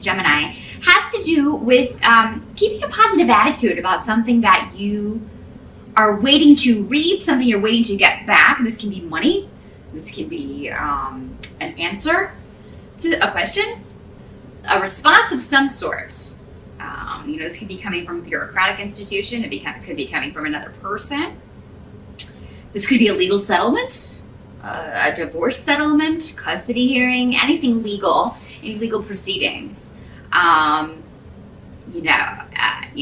Gemini, has to do with keeping a positive attitude about something that you are waiting to reap, something you're waiting to get back. This can be money. This can be an answer to a question, a response of some sort. This could be coming from a bureaucratic institution. It could be coming from another person. This could be a legal settlement, a divorce settlement, custody hearing, anything legal, any legal proceedings.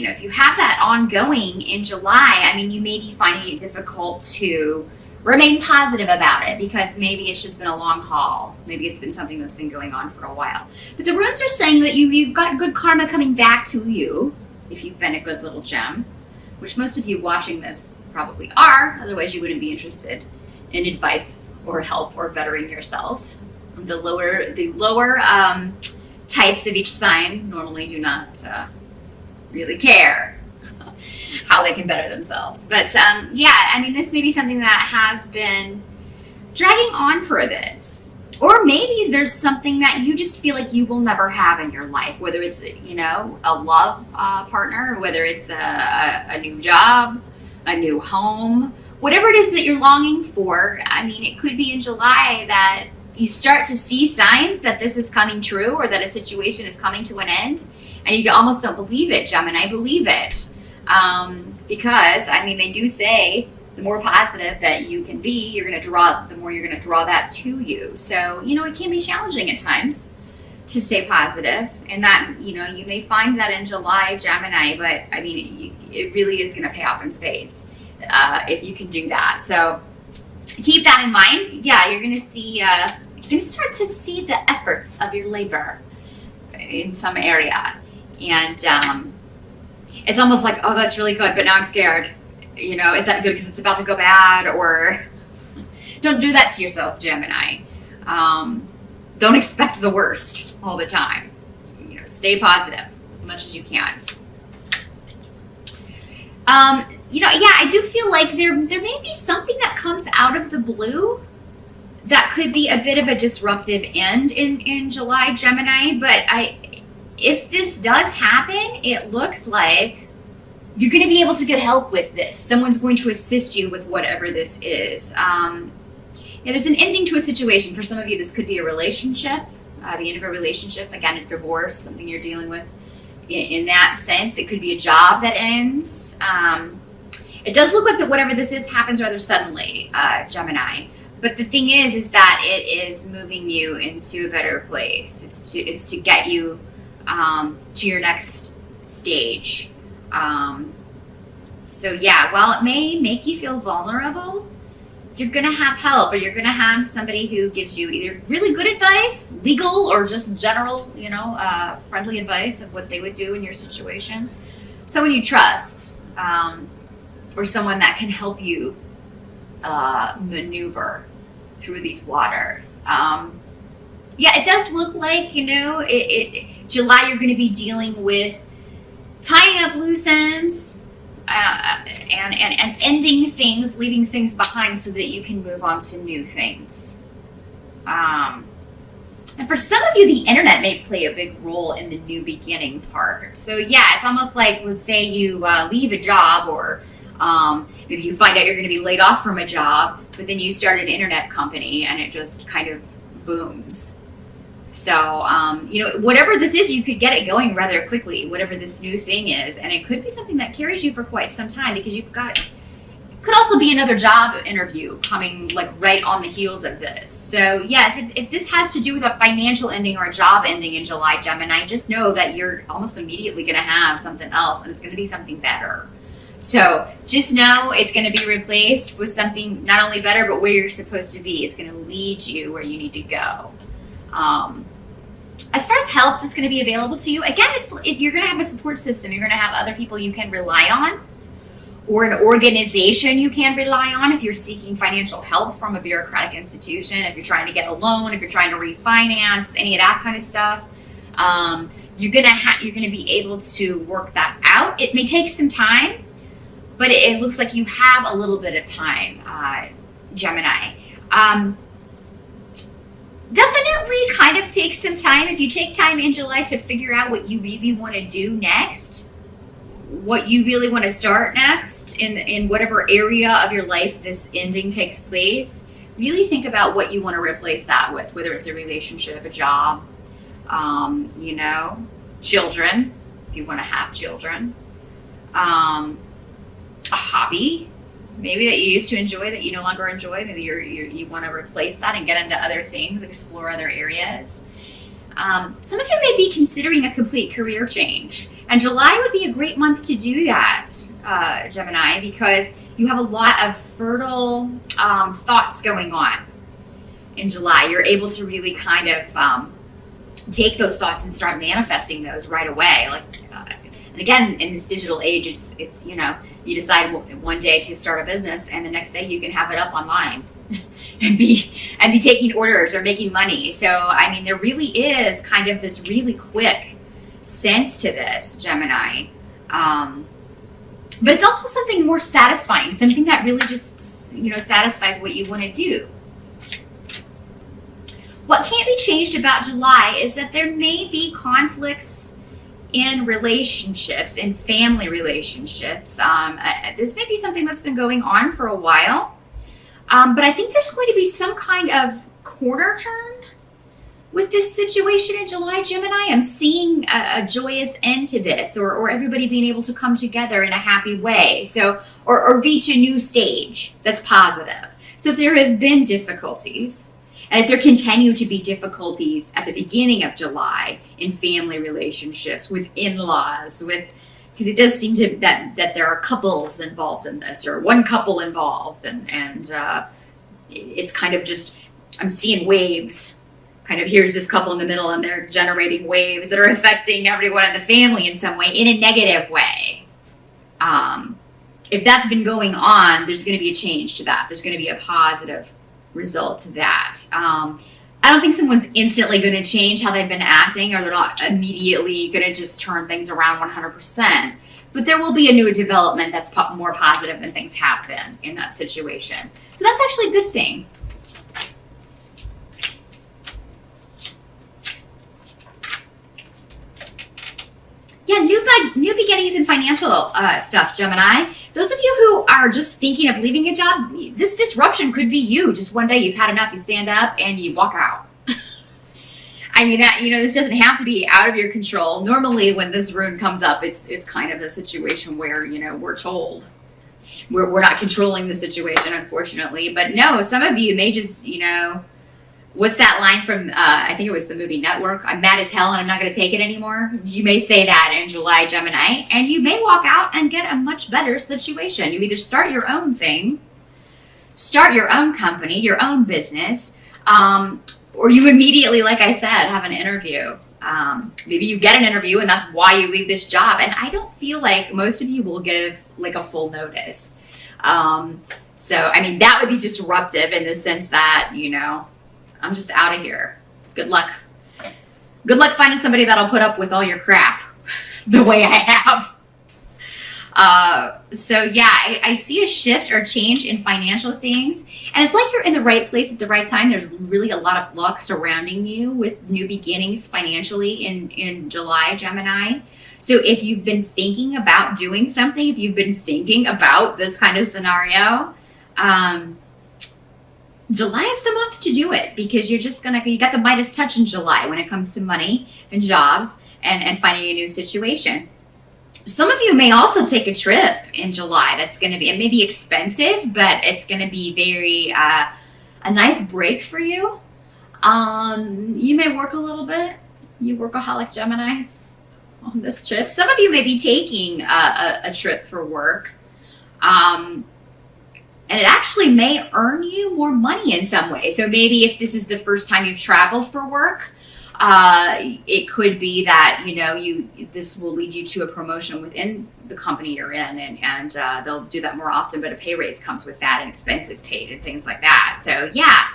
If you have that ongoing in July, you may be finding it difficult to remain positive about it because maybe it's just been a long haul. Maybe it's been something that's been going on for a while. But the runes are saying that you've got good karma coming back to you if you've been a good little gem, which most of you watching this probably are. Otherwise, you wouldn't be interested in advice or help or bettering yourself. The lower types of each sign normally do not really care how they can better themselves. But this may be something that has been dragging on for a bit. Or maybe there's something that you just feel like you will never have in your life, whether it's, a love partner, whether it's a new job, a new home, whatever it is that you're longing for. It could be in July that you start to see signs that this is coming true or that a situation is coming to an end, and you almost don't believe it, Gemini. Believe it. Because they do say the more positive that you can be, the more you're going to draw that to you. So, it can be challenging at times to stay positive, and that, you may find that in July, Gemini, but it really is going to pay off in spades if you can do that. So keep that in mind. Yeah, you're going to see, you're going to start to see the efforts of your labor in some area. And it's almost like, oh, that's really good, but now I'm scared. Is that good because it's about to go bad? Or don't do that to yourself, Gemini. Don't expect the worst all the time. Stay positive as much as you can. I do feel like there may be something that comes out of the blue that could be a bit of a disruptive end in July, Gemini. But if this does happen, it looks like you're going to be able to get help with this. Someone's going to assist you with whatever this is. There's an ending to a situation. For some of you, this could be a relationship, the end of a relationship. Again, a divorce, something you're dealing with in that sense. It could be a job that ends. It does look like that whatever this is happens rather suddenly, Gemini. But the thing is that it is moving you into a better place. It's to get you to your next stage. While it may make you feel vulnerable, you're going to have help, or you're going to have somebody who gives you either really good advice, legal, or just general, friendly advice of what they would do in your situation. Someone you trust, or someone that can help you maneuver through these waters. It does look like, July you're going to be dealing with tying up loose ends and ending things, leaving things behind so that you can move on to new things. And for some of you, the internet may play a big role in the new beginning part. So it's almost like, let's say you leave a job, or maybe you find out you're going to be laid off from a job, but then you start an internet company and it just kind of booms. So, whatever this is, you could get it going rather quickly, whatever this new thing is. And it could be something that carries you for quite some time, because it could also be another job interview coming like right on the heels of this. So yes, if this has to do with a financial ending or a job ending in July, Gemini, just know that you're almost immediately going to have something else, and it's going to be something better. So just know it's going to be replaced with something not only better, but where you're supposed to be. It's going to lead you where you need to go. As far as help that's going to be available to you, again, you're going to have a support system. You're going to have other people you can rely on, or an organization you can rely on if you're seeking financial help from a bureaucratic institution, if you're trying to get a loan, if you're trying to refinance, any of that kind of stuff. You're going to be able to work that out. It may take some time, but it looks like you have a little bit of time, Gemini. Definitely kind of take some time. If you take time in July to figure out what you really want to do next, what you really want to start next in whatever area of your life this ending takes place, really think about what you want to replace that with, whether it's a relationship, a job, you know, children, if you want to have children, a hobby, maybe that you used to enjoy that you no longer enjoy. Maybe you want to replace that and get into other things, explore other areas. Some of you may be considering a complete career change, and July would be a great month to do that, Gemini, because you have a lot of fertile thoughts going on in July. You're able to really kind of take those thoughts and start manifesting those right away. And again, in this digital age, it's you know, you decide one day to start a business, and the next day you can have it up online and be taking orders or making money. So I mean, there really is kind of this really quick sense to this, Gemini. But it's also something more satisfying, something that really just, you know, satisfies what you want to do. What can't be changed about July is that there may be conflicts in relationships, in family relationships. This may be something that's been going on for a while, but I think there's going to be some kind of corner turn with this situation in July, Gemini. I'm seeing a joyous end to this, or everybody being able to come together in a happy way. So, or reach a new stage that's positive. So if there have been difficulties, and if there continue to be difficulties at the beginning of July in family relationships, with in-laws, because it does seem to that there are couples involved in this, or one couple involved, and it's kind of just, I'm seeing waves. Kind of, here's this couple in the middle, and they're generating waves that are affecting everyone in the family in some way, in a negative way. If that's been going on, there's going to be a change to that. There's going to be a positive result to that. I don't think someone's instantly going to change how they've been acting, or they're not immediately going to just turn things around 100%. But there will be a new development that's more positive than things have been in that situation. So that's actually a good thing. Yeah, new beginnings in financial stuff, Gemini. Those of you who are just thinking of leaving a job, this disruption could be you. Just one day you've had enough, you stand up and you walk out. I mean, that, you know, this doesn't have to be out of your control. Normally when this rune comes up, it's kind of a situation where, you know, we're told. We're not controlling the situation, unfortunately. But no, some of you may just, you know, what's that line from, I think it was the movie Network? I'm mad as hell and I'm not going to take it anymore. You may say that in July, Gemini, and you may walk out and get a much better situation. You either start your own thing, start your own company, your own business, or you immediately, like I said, have an interview. Maybe you get an interview and that's why you leave this job. And I don't feel like most of you will give like a full notice. So, I mean, that would be disruptive in the sense that, you know, I'm just out of here. Good luck. Good luck finding somebody that'll put up with all your crap the way I have. So yeah, I see a shift or change in financial things. And it's like you're in the right place at the right time. There's really a lot of luck surrounding you with new beginnings financially in July, Gemini. So if you've been thinking about doing something, if you've been thinking about this kind of scenario, July is the month to do it, because you got the Midas touch in July when it comes to money and jobs and finding a new situation. Some of you may also take a trip in July that's going to be, it may be expensive, but it's going to be very, a nice break for you. You may work a little bit, you workaholic Geminis, on this trip. Some of you may be taking a trip for work. And it actually may earn you more money in some way. So maybe if this is the first time you've traveled for work, it could be that, you know, this will lead you to a promotion within the company you're in, and they'll do that more often, but a pay raise comes with that and expenses paid and things like that. So yeah,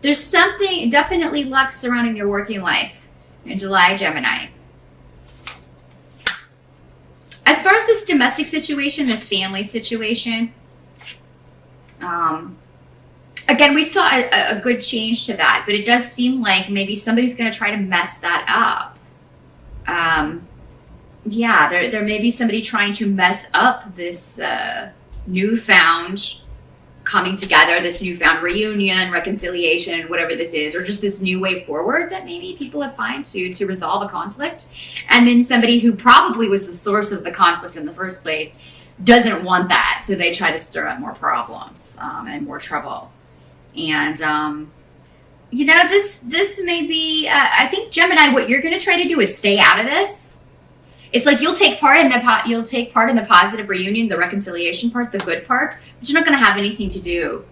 there's something, definitely luck surrounding your working life in July, Gemini. As far as this domestic situation, this family situation, again, again, we saw a good change to that, but it does seem like maybe somebody's going to try to mess that up. Yeah, there may be somebody trying to mess up this newfound coming together, this newfound reunion, reconciliation, whatever this is, or just this new way forward that maybe people have found to resolve a conflict. And then somebody who probably was the source of the conflict in the first place doesn't want that, so they try to stir up more problems and more trouble. And you know, this may be I think, Gemini, what you're going to try to do is stay out of this. It's like you'll take part in the positive reunion, the reconciliation part, the good part, but you're not going to have anything to do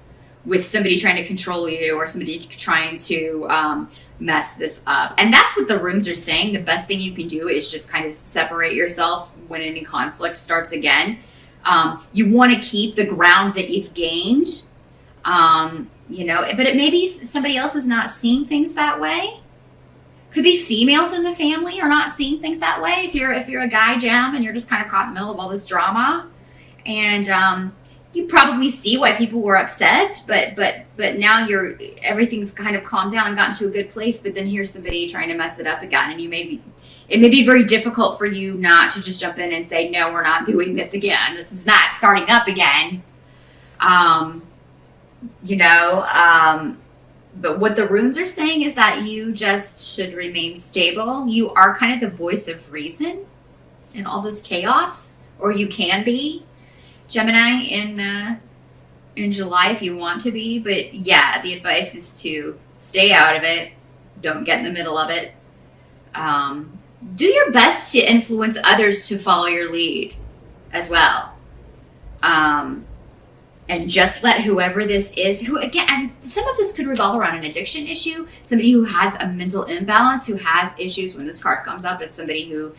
with somebody trying to control you or somebody trying to mess this up. And that's what the runes are saying. The best thing you can do is just kind of separate yourself when any conflict starts again. You want to keep the ground that you've gained, you know, but it maybe somebody else is not seeing things that way. Could be females in the family are not seeing things that way. If you're a guy, Gem, and you're just kind of caught in the middle of all this drama, and you probably see why people were upset, but now everything's kind of calmed down and gotten to a good place. But then here's somebody trying to mess it up again, and it may be very difficult for you not to just jump in and say, no, we're not doing this again. This is not starting up again. You know. But what the runes are saying is that you just should remain stable. You are kind of the voice of reason in all this chaos, or you can be, Gemini, in July if you want to be. But yeah, the advice is to stay out of it. Don't get in the middle of it. Do your best to influence others to follow your lead as well. And just let whoever this is, who again, and some of this could revolve around an addiction issue, somebody who has a mental imbalance, who has issues. When this card comes up, it's somebody who,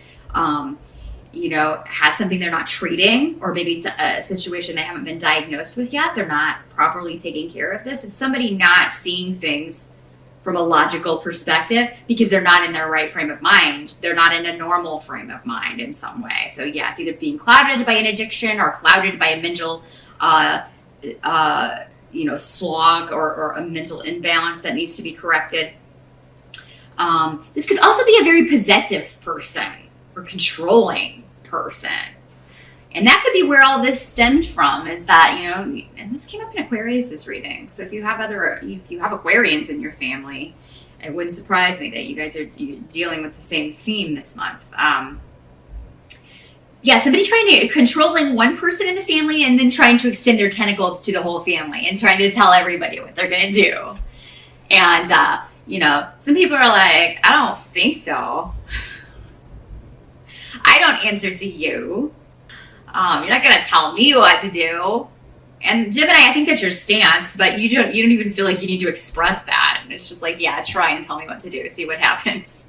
you know, has something they're not treating, or maybe it's a situation they haven't been diagnosed with yet. They're not properly taking care of this. It's somebody not seeing things from a logical perspective because they're not in their right frame of mind. They're not in a normal frame of mind in some way. So yeah, it's either being clouded by an addiction or clouded by a mental you know, slog or a mental imbalance that needs to be corrected. This could also be a very possessive person or controlling person. And that could be where all this stemmed from, is that, you know, and this came up in Aquarius' reading. So if you have Aquarians in your family, it wouldn't surprise me that you guys are dealing with the same theme this month. Yeah, somebody controlling one person in the family and then trying to extend their tentacles to the whole family and trying to tell everybody what they're going to do. And, you know, some people are like, I don't think so. I don't answer to you. You're not going to tell me what to do. And Gemini, I think that's your stance, but you don't even feel like you need to express that. And it's just like, yeah, try and tell me what to do. See what happens.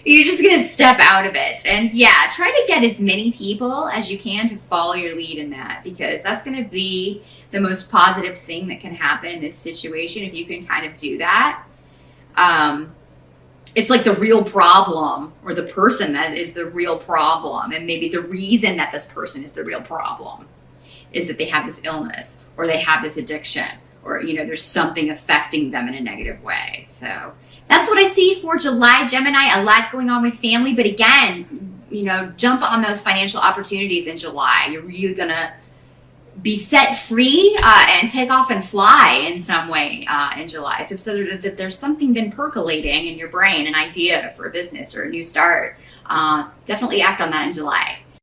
You're just going to step out of it. And yeah, try to get as many people as you can to follow your lead in that, because that's going to be the most positive thing that can happen in this situation if you can kind of do that. It's like the real problem, or the person that is the real problem. And maybe the reason that this person is the real problem is that they have this illness, or they have this addiction, or, you know, there's something affecting them in a negative way. So that's what I see for July, Gemini. A lot going on with family, but again, you know, jump on those financial opportunities in July. You're going to be set free and take off and fly in some way in July. So that there's something been percolating in your brain, an idea for a business or a new start. Definitely act on that in July.